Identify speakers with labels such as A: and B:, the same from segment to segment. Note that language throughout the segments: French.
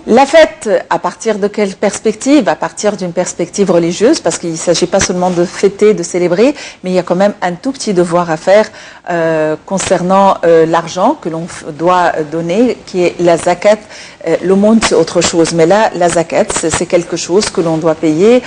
A: La fête, à partir de quelle perspective? À partir d'une perspective religieuse, parce qu'il ne s'agit pas seulement de fêter, de célébrer, mais il y a quand même un tout petit devoir à faire concernant l'argent que l'on doit donner, qui est la zakat. L'aumône, c'est autre chose, mais là, la zakat, c'est quelque chose que l'on doit payer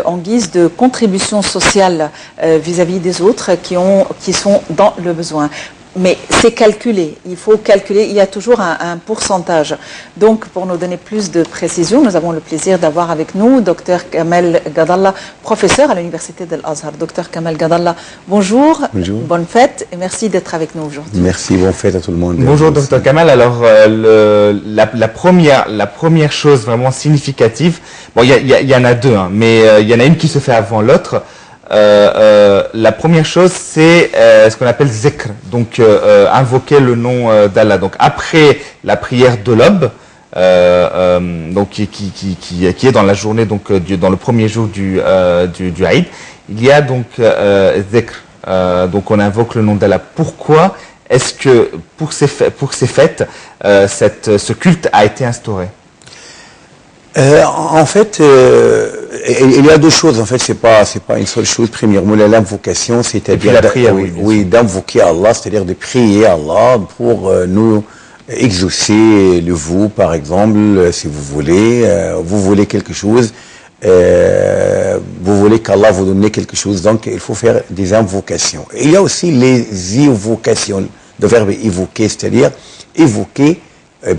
A: en guise de contribution sociale vis-à-vis des autres qui sont dans le besoin. Mais c'est calculé, il faut calculer, il y a toujours un pourcentage. Donc, pour nous donner plus de précision, nous avons le plaisir d'avoir avec nous Dr Kamel Gadalla, professeur à l'Université de l'Azhar. Dr Kamel Gadalla, bonjour, bonne fête et merci d'être avec nous aujourd'hui.
B: Merci, bonne fête à tout le monde.
C: Bonjour Dr Kamel, alors la première chose vraiment significative, bon il y en a deux, hein, mais il y en a une qui se fait avant l'autre. La première chose, c'est ce qu'on appelle zikr, donc invoquer le nom d'Allah. Donc après la prière de l'aube, donc qui est dans la journée, donc dans le premier jour du Aïd, il y a donc zikr. Donc on invoque le nom d'Allah. Pourquoi est-ce que pour ces fêtes, ce culte a été instauré?
B: En fait, il y a deux choses. En fait, c'est pas une seule chose. Premièrement, l'invocation, c'est-à-dire
C: la prière,
B: d'invoquer Allah, c'est-à-dire de prier Allah pour nous exaucer le vœu, par exemple, si vous voulez quelque chose, vous voulez qu'Allah vous donne quelque chose, donc il faut faire des invocations. Et il y a aussi les évocations, le verbe évoquer, c'est-à-dire évoquer.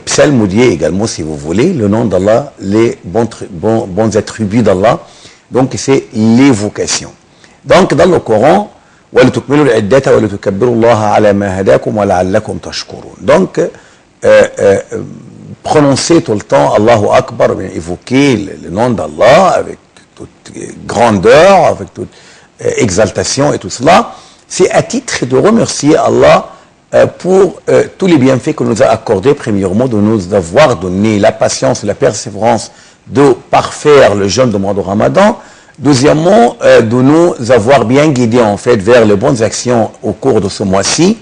B: Psalmodier également, si vous voulez, le nom d'Allah, les bons attributs d'Allah. Donc, c'est l'évocation. Donc, dans le Coran, donc, prononcer tout le temps Allahu Akbar, évoquer le nom d'Allah avec toute grandeur, avec toute exaltation et tout cela, c'est à titre de remercier Allah pour tous les bienfaits que nous a accordés, premièrement, de nous avoir donné la patience, la persévérance de parfaire le jeûne du mois de Ramadan. Deuxièmement, de nous avoir bien guidés, en fait, vers les bonnes actions au cours de ce mois-ci,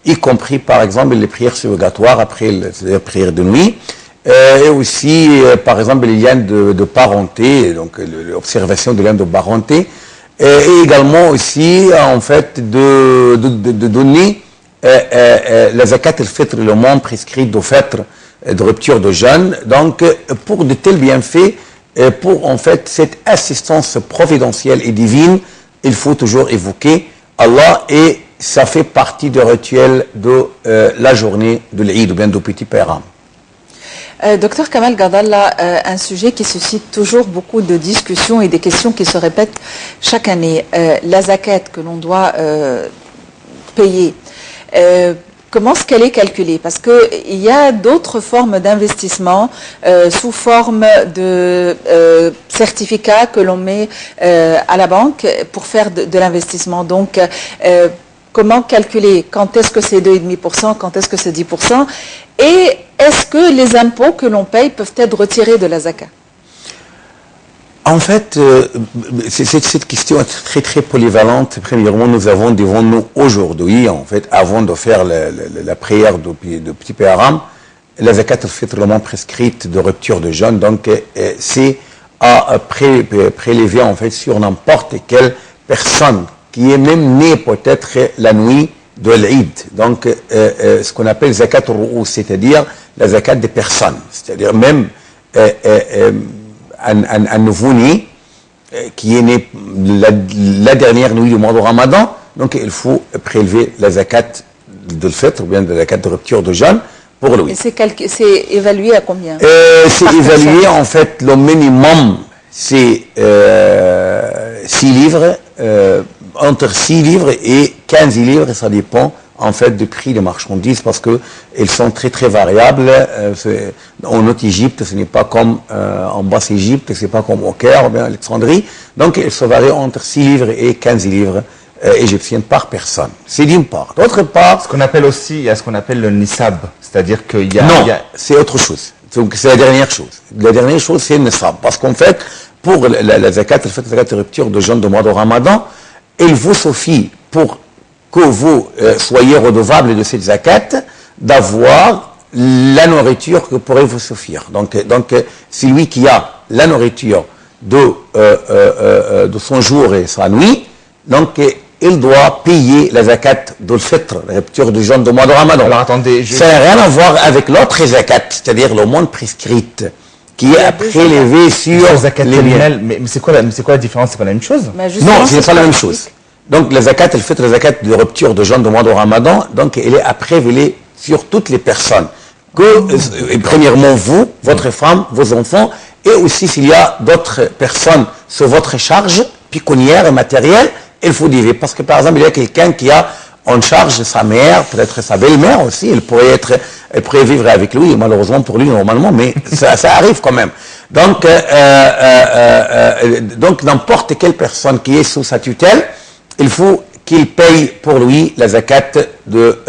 B: y compris, par exemple, les prières surrogatoires après les prières de nuit, et aussi, par exemple, les liens de parenté, donc l'observation des liens de parenté, et également aussi, en fait, de donner la zakat al-fitr, le moment prescrit de fête, de rupture de jeûne. Donc, pour de tels bienfaits, pour en fait cette assistance providentielle et divine, il faut toujours évoquer Allah et ça fait partie du rituel de la journée de l'Eid ou bien du Petit Payram.
A: Docteur Kamel Gadalla, un sujet qui suscite toujours beaucoup de discussions et des questions qui se répètent chaque année. La zakat que l'on doit payer. Comment est-ce qu'elle est calculée? Parce qu'il y a d'autres formes d'investissement sous forme de certificats que l'on met à la banque pour faire de l'investissement. Donc, comment calculer? Quand est-ce que c'est 2,5%? Quand est-ce que c'est 10%? Et est-ce que les impôts que l'on paye peuvent être retirés de la zakat?
B: En fait, cette question est très très polyvalente. Premièrement, nous avons devant nous aujourd'hui, en fait, avant de faire la prière de Petit Payram, la zakat al-fitr, le moment prescrite de rupture de jeûne. Donc, c'est à prélever en fait sur n'importe quelle personne qui est même née peut-être la nuit de l'Eid. Donc, ce qu'on appelle zakat al-ru'ous, c'est-à-dire la zakat des personnes, c'est-à-dire même un nouveau-né qui est né la dernière nuit du mois de Ramadan, donc il faut prélever la zakat de l'fitr, ou bien de la zakat de rupture de jeûne pour lui.
A: Et c'est évalué à combien?
B: C'est évalué en fait, le minimum c'est 6 livres, entre 6 livres et 15 livres, ça dépend en fait du prix des marchandises parce que elles sont très très variables. En Haute-Égypte, ce n'est pas comme en Basse-Égypte, c'est pas comme au Caire ou bien Alexandrie. Donc, elles se varient entre 6 livres et 15 livres égyptiennes par personne. C'est d'une part. D'autre part,
C: ce qu'on appelle aussi, il y a ce qu'on appelle le nisab, c'est-à-dire qu'il y a...
B: Non, c'est autre chose. Donc, c'est la dernière chose. La dernière chose, c'est le nisab. Parce qu'en fait, pour la zakat, le fait de zakat de rupture de jeûne de mois de Ramadan, il vous suffit pour que vous soyez redevable de cette zakat, d'avoir la nourriture que pourrait vous suffire. Donc c'est lui qui a la nourriture de son jour et sa nuit, donc il doit payer la zakat d'ul fitr, la rupture du jeûne du mois de Ramadan.
C: Alors attendez,
B: ça n'a rien à voir avec l'autre zakat, c'est-à-dire l'aumône prescrite, qui est prélevée sur
C: zakat
B: les biens.
C: mais c'est quoi la différence? C'est pas la même chose?
B: Non, ce n'est pas la même chose. Donc la zakat, elle fait la zakat de rupture de jeûne du mois de Ramadan, donc elle est à prélever sur toutes les personnes. Premièrement vous, votre femme, vos enfants, et aussi s'il y a d'autres personnes sur votre charge pécuniaire et matérielle, il faut diviser. Parce que par exemple, il y a quelqu'un qui a en charge sa mère, peut-être sa belle-mère aussi, elle pourrait vivre avec lui, malheureusement pour lui normalement, mais ça arrive quand même. Donc n'importe quelle personne qui est sous sa tutelle, il faut qu'il paye pour lui la zakat de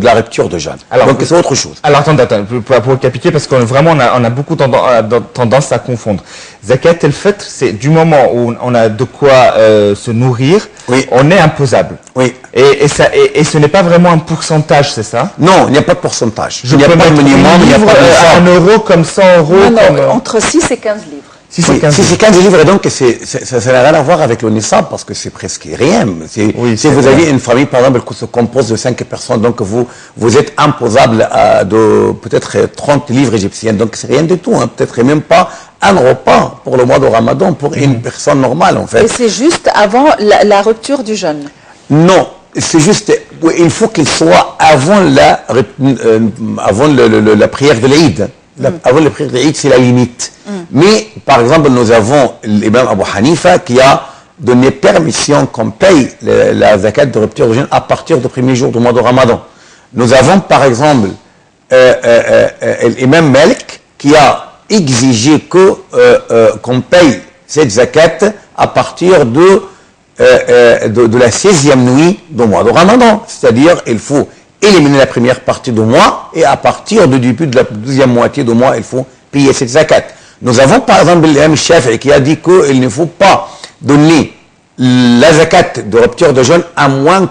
B: la rupture de jeûne. Donc c'est autre chose.
C: Alors attendez, pour récapituler, parce qu'on on a beaucoup tendance à confondre. Zakat el-fitr, c'est du moment où on a de quoi se nourrir,
B: oui.
C: On est imposable.
B: Oui.
C: Et ce n'est pas vraiment un pourcentage, c'est ça?
B: Non, il n'y a pas de pourcentage.
C: Il n'y a pas de minimum, il n'y a pas de 1 euro comme 100 euros.
A: Non, entre 6 et 15 livres.
B: Si c'est 15 livres, et donc ça n'a rien à voir avec le Nissab, parce que c'est presque rien. Si vous avez une famille, par exemple, qui se compose de 5 personnes, donc vous êtes imposable de peut-être 30 livres égyptiennes, donc c'est rien du tout, hein, peut-être même pas un repas pour le mois de Ramadan pour une personne normale, en fait.
A: Et c'est juste avant la rupture du jeûne?
B: Non, c'est juste, il faut qu'il soit avant la prière de l'Aïd. Avant la prière de l'Aïd, c'est la limite. Mais, par exemple, nous avons l'imam Abu Hanifa qui a donné permission qu'on paye la zakat de rupture de jeûne à partir du premier jour du mois de Ramadan. Nous avons, par exemple, l'imam Malik qui a exigé qu'on paye cette zakat à partir de la 16e nuit du mois de Ramadan. C'est-à-dire, il faut éliminer la première partie du mois et à partir du début de la deuxième moitié du mois, il faut payer cette zakat. Nous avons par exemple l'imam Shafi'i qui a dit qu'il ne faut pas donner la zakat de rupture de jeûne à moins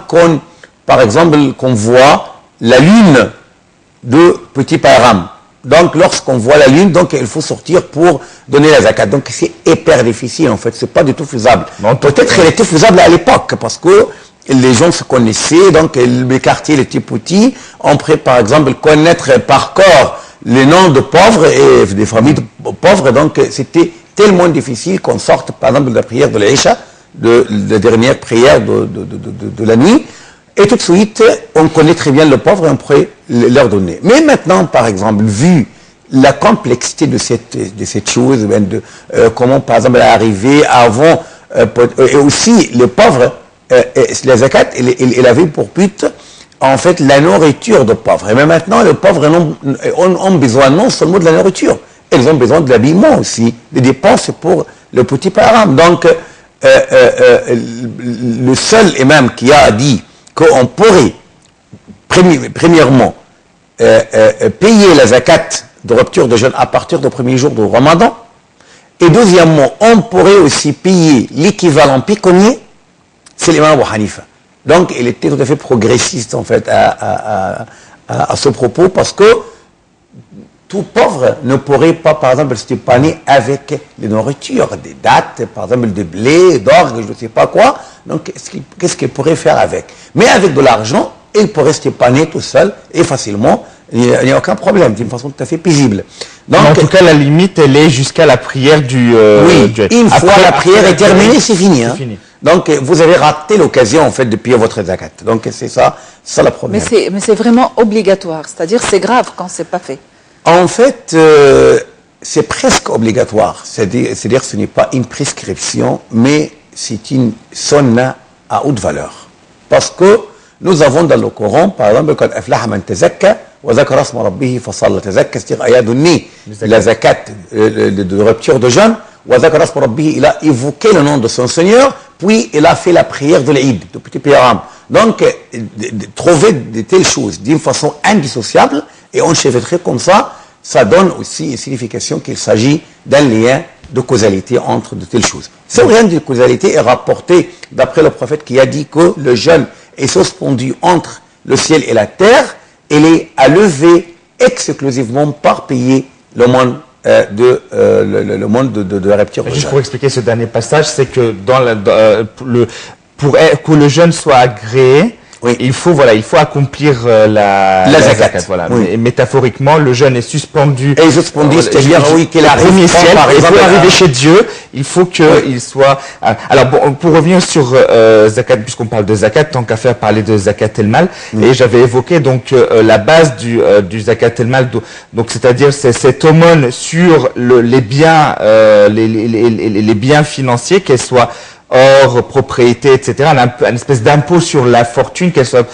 B: par exemple, qu'on voit la lune de Petit Bayram. Donc lorsqu'on voit la lune, donc il faut sortir pour donner la zakat. Donc c'est hyper difficile en fait, c'est pas du tout faisable. Peut-être qu'elle était faisable à l'époque parce que les gens se connaissaient, donc les quartiers étaient petits. On pourrait par exemple connaître par corps les noms de pauvres et des familles pauvres, donc c'était tellement difficile qu'on sorte par exemple de la prière de l'Aïcha, de la dernière prière de la nuit, et tout de suite on connaît très bien le pauvre et on pourrait leur donner. Mais maintenant par exemple, vu la complexité de cette chose, comment par exemple elle est arrivée avant, et aussi les pauvres, la zakat, il avait pour but en fait la nourriture de pauvres. Et même maintenant, les pauvres ont besoin non seulement de la nourriture, ils ont besoin de l'habillement aussi, des dépenses pour le petit Bayram. Donc, le seul imam qui a dit qu'on pourrait, premièrement, payer la zakat de rupture de jeûne à partir du premier jour du Ramadan, et deuxièmement, on pourrait aussi payer l'équivalent pécunier, c'est l'imam Abu Hanifa. Donc, il était tout à fait progressiste, en fait, à ce propos, parce que tout pauvre ne pourrait pas, par exemple, se dépanner avec des nourritures, des dattes, par exemple, de blé, d'orge, je ne sais pas quoi. Donc, qu'est-ce qu'il pourrait faire avec? Mais avec de l'argent, il pourrait se dépanner tout seul et facilement. Il n'y a aucun problème, d'une façon tout à fait paisible.
C: Donc, en tout cas, la limite, elle est jusqu'à la prière du...
B: une fois la prière est terminée, c'est fini. Hein. Fini. Donc, vous avez raté l'occasion, en fait, de payer votre zakat. Donc, c'est ça la problème.
A: Mais c'est vraiment obligatoire. C'est-à-dire, c'est grave quand c'est pas fait.
B: En fait, c'est presque obligatoire. C'est-à-dire, ce n'est pas une prescription, mais c'est une sunna à haute valeur. Parce que nous avons dans le Coran, par exemple, quand aflaha man tazakka, wa zakara asma rabbih fa salla tazakka, c'est-à-dire, il a donné la zakat de rupture de jeûne, wa zakara asma rabbih, il a évoqué le nom de son Seigneur, puis il a fait la prière de l'Aïd, de Petit Bayram. Donc, trouver de telles choses d'une façon indissociable et enchevêtrée comme ça, ça donne aussi une signification qu'il s'agit d'un lien de causalité entre de telles choses. Ce lien de causalité est rapporté d'après le prophète qui a dit que le jeûne est suspendu entre le ciel et la terre, il est à lever exclusivement par payer le monde le monde de la rupture.
C: Juste pour expliquer ce dernier passage, c'est que pour que le jeûne soit agréé,
B: oui.
C: il faut accomplir la zakat. Voilà.
B: Oui.
C: Métaphoriquement, le jeûne est suspendu.
B: Et suspendu, c'est-à-dire qu'il arrive
C: premier ciel.
B: Par exemple,
C: pour arriver chez Dieu, il faut qu'il soit. Alors bon, pour revenir sur zakat, puisqu'on parle de zakat, tant qu'à faire parler de zakat el mal, et j'avais évoqué donc la base du zakat el mal, donc c'est-à-dire c'est cette aumône sur les biens, les biens financiers, qu'elles soient or, propriété, etc., une espèce d'impôt sur la fortune, qu'elle soit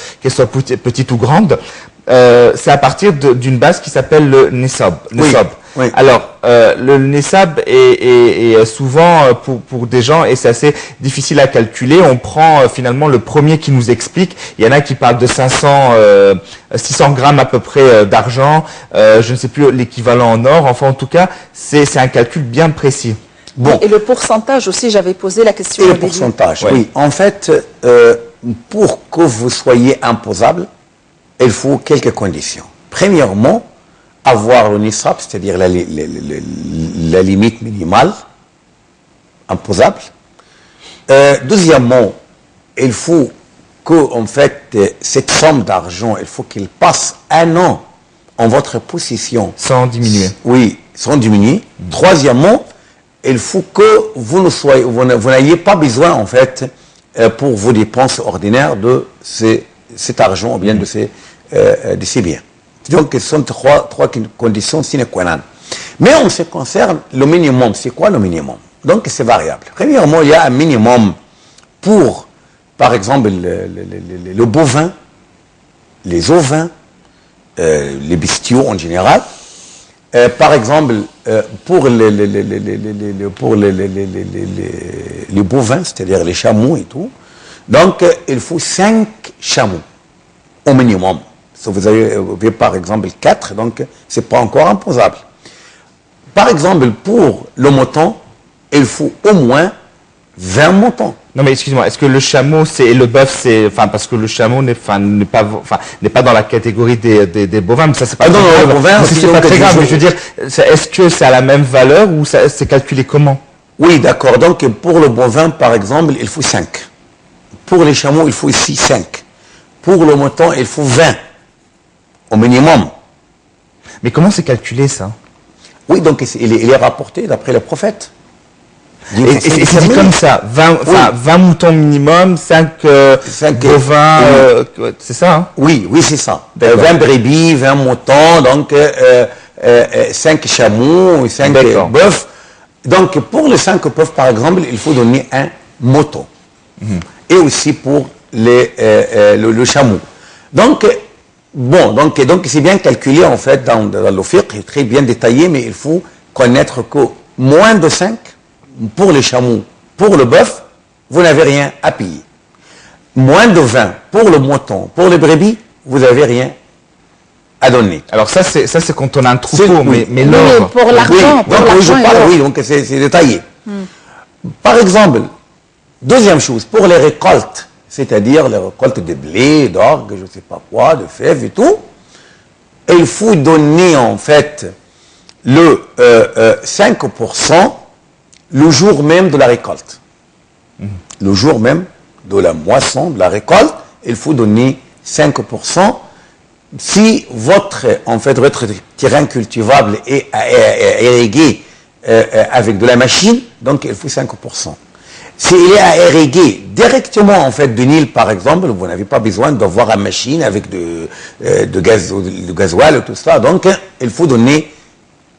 C: petite ou grande, c'est à partir d'une base qui s'appelle le nisab.
B: Oui, oui.
C: Alors, le nisab est souvent pour des gens, et c'est assez difficile à calculer, on prend finalement le premier qui nous explique, il y en a qui parlent de 600 grammes à peu près d'argent, je ne sais plus l'équivalent en or, enfin en tout cas, c'est un calcul bien précis.
A: Bon. Et le pourcentage aussi, j'avais posé la question.
B: Et le pourcentage, oui. En fait, pour que vous soyez imposable, il faut quelques conditions. Premièrement, avoir le nisab, c'est-à-dire la limite minimale imposable. Deuxièmement, il faut que, en fait, cette somme d'argent, il faut qu'il passe 1 an en votre possession.
C: Sans diminuer.
B: Oui, sans diminuer. Troisièmement, il faut que vous n'ayez pas besoin, en fait, pour vos dépenses ordinaires de cet argent ou bien de ces biens. Donc, ce sont trois conditions sine qua non. Mais en ce qui concerne le minimum, c'est quoi le minimum? Donc, c'est variable. Premièrement, il y a un minimum pour, par exemple, le bovin, les ovins, les bestiaux en général. Par exemple, pour les bovins, c'est-à-dire les chameaux et tout, donc il faut 5 chameaux au minimum. Si vous avez par exemple 4, donc c'est pas encore imposable. Par exemple, pour le mouton, il faut au moins 20 moutons.
C: Non mais excuse-moi, est-ce que le chameau et le bœuf parce que le chameau n'est pas dans la catégorie des bovins, mais ça c'est pas
B: non, le bovin
C: c'est pas très grave, mais je veux dire, est-ce que c'est à la même valeur ou c'est calculé comment?
B: Oui, d'accord. Donc pour le bovin par exemple, il faut 5. Pour les chameaux, il faut aussi 5. Pour le mouton, il faut 20 au minimum.
C: Mais comment c'est calculé ça?
B: Oui, donc il est rapporté d'après le prophète.
C: Et c'est dit comme ça, 20 moutons minimum, 5 bovins, c'est ça hein?
B: Oui, c'est ça. 20 brebis, 20 moutons, donc 5 chameaux, 5 bœufs. Donc pour les 5 bœufs, par exemple, il faut donner un mouton. Et aussi pour le chameau. Donc, donc c'est bien calculé en fait dans le fiqh, très bien détaillé, mais il faut connaître que moins de 5, pour les chameaux, pour le bœuf, vous n'avez rien à payer. Moins de 20 pour le mouton, pour les brebis, vous n'avez rien à donner.
C: Alors ça c'est quand on a un troupeau, mais l'or.
A: Pour l'argent,
B: oui, donc c'est détaillé. Par exemple, deuxième chose, pour les récoltes, c'est-à-dire les récoltes de blé, d'orge, je ne sais pas quoi, de fèves et tout, il faut donner en fait le 5% le jour même de la récolte. Le jour même de la moisson, de la récolte, il faut donner 5%. Si votre terrain cultivable est irrigué avec de la machine, donc il faut 5%. S'il est à irriguer directement en fait du Nil, par exemple, vous n'avez pas besoin d'avoir une machine avec de gasoil et tout ça, donc il faut donner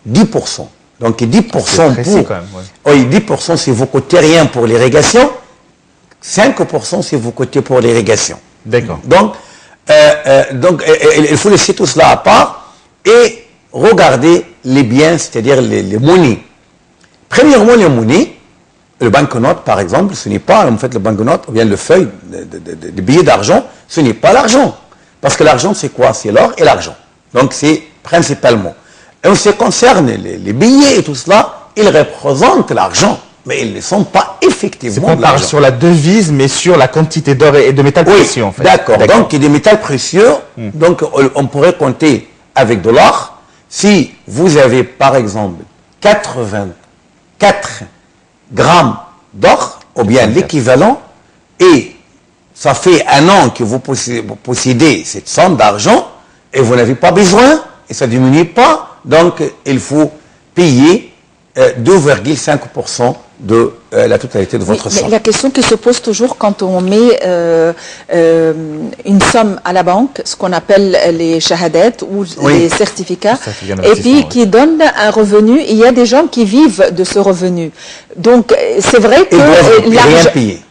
B: 10%. Donc 10%
C: précis, quand même,
B: oui, 10% si vous coûtez rien pour l'irrigation, 5% si vous coûtez pour l'irrigation.
C: D'accord.
B: Donc il faut laisser tout cela à part et regarder les biens, c'est-à-dire les monnaies. Premièrement, les monnaies, le banknote par exemple, ce n'est pas en fait le banknote ou bien le feuille de billets d'argent, ce n'est pas l'argent. Parce que l'argent c'est quoi? C'est l'or et l'argent. Donc c'est principalement. Et en ce qui concerne les billets et tout cela, ils représentent l'argent, mais ils ne sont pas effectivement de l'argent.
C: On parle sur la devise, mais sur la quantité d'or et de métal précieux, en fait.
B: D'accord. Donc, des métals précieux, donc on pourrait compter avec de l'or, si vous avez par exemple 84 grammes d'or, ou bien l'équivalent, et ça fait un an que vous possédez cette somme d'argent, et vous n'avez pas besoin, et ça ne diminue pas, donc il faut payer 2,5% de la totalité de votre somme.
A: Mais la question qui se pose toujours quand on met une somme à la banque, ce qu'on appelle les shahadat ou les certificats, et puis qui donnent un revenu, il y a des gens qui vivent de ce revenu. Donc c'est vrai que
B: ils doivent rien payer.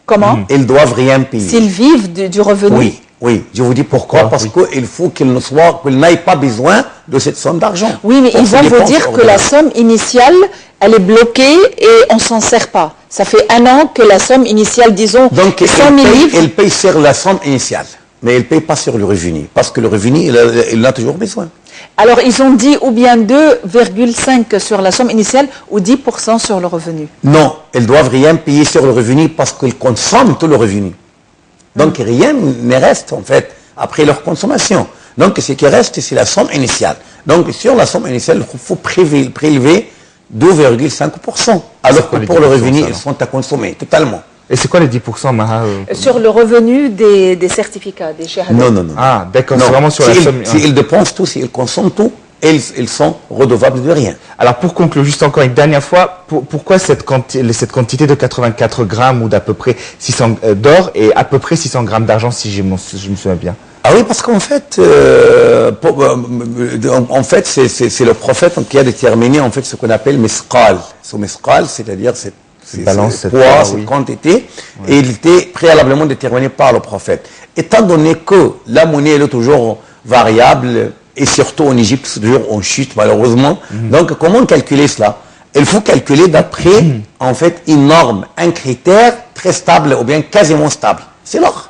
A: Comment?
B: Ils doivent rien payer.
A: S'ils vivent du revenu?
B: Oui, oui. Je vous dis pourquoi. Parce qu'il faut qu'ils n'aient pas besoin de cette somme d'argent.
A: Oui, mais ils vont vous dire que la somme initiale, elle est bloquée et on ne s'en sert pas. Ça fait un an que la somme initiale, disons,
B: donc,
A: 100 000 livres.
B: Elle paye sur la somme initiale, mais elle ne paye pas sur le revenu. Parce que le revenu, il en a toujours besoin.
A: Alors, ils ont dit ou bien 2,5 sur la somme initiale ou 10% sur le revenu.
B: Non, elles doivent rien payer sur le revenu parce qu'ils consomment tout le revenu. Donc, rien ne reste, en fait, après leur consommation. Donc, ce qui reste, c'est la somme initiale. Donc, sur la somme initiale, il faut prélever 2,5%. Alors que pour le revenu, ils sont à consommer totalement.
C: Et c'est quoi les 10%, Maha
A: Sur le revenu des certificats, des shahadat.
B: Non.
C: Ah, d'accord, c'est vraiment sur la somme.
B: S'ils dépensent tout, s'ils consomment tout, ils sont redevables de rien.
C: Alors, pour conclure, juste encore une dernière fois, pourquoi cette quantité de 84 grammes ou d'à peu près 600 d'or et à peu près 600 grammes d'argent, si je me souviens bien?
B: Ah oui, parce qu'en fait, c'est le prophète qui a déterminé en fait ce qu'on appelle misqal. Ce misqal, c'est-à-dire cette poids, cette quantité, et il était préalablement déterminé par le prophète. Étant donné que la monnaie elle est toujours variable, et surtout en Égypte, c'est toujours en chute malheureusement, donc comment calculer cela? Il faut calculer d'après en fait une norme, un critère très stable ou bien quasiment stable. C'est l'or.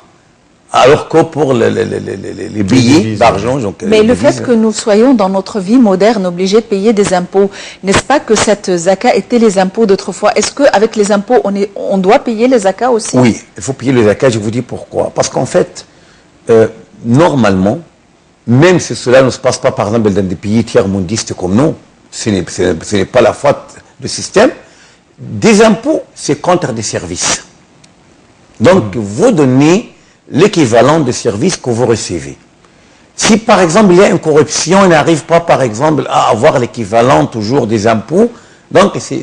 B: Alors que pour les billets d'argent...
A: Mais le fait que nous soyons dans notre vie moderne obligés de payer des impôts, n'est-ce pas que cette zakat était les impôts d'autrefois? Est-ce qu'avec les impôts, on doit payer les zakats aussi?
B: Oui, il faut payer les zakats, je vous dis pourquoi. Parce qu'en fait, normalement, même si cela ne se passe pas, par exemple, dans des pays tiers-mondistes comme nous, ce n'est pas la faute du système, des impôts, c'est contre des services. Donc, vous donnez l'équivalent de services que vous recevez. Si par exemple il y a une corruption, il n'arrive pas par exemple à avoir l'équivalent toujours des impôts, donc c'est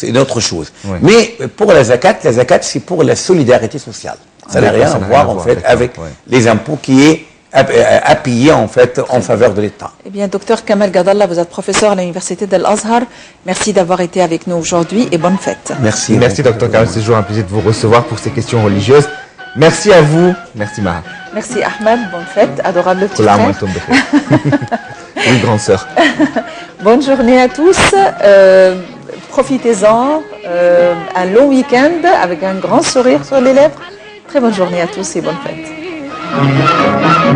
B: une autre chose. Oui. Mais pour la zakat c'est pour la solidarité sociale. Ça n'a rien à voir en fait avec les impôts qui est appuyé en fait en faveur de l'État.
A: Eh bien, docteur Kamal Gadallah, vous êtes professeur à l'université d'Al-Azhar. Merci d'avoir été avec nous aujourd'hui et bonne fête.
B: Merci.
C: Merci docteur Kamal, c'est toujours un plaisir de vous recevoir pour ces questions religieuses. Merci à vous. Merci Maha.
A: Merci Ahmed. Bonne fête. Adorable petit frère.
C: Oui, grande sœur.
A: Bonne journée à tous. Profitez-en. Un long week-end avec un grand sourire sur les lèvres. Très bonne journée à tous et bonne fête.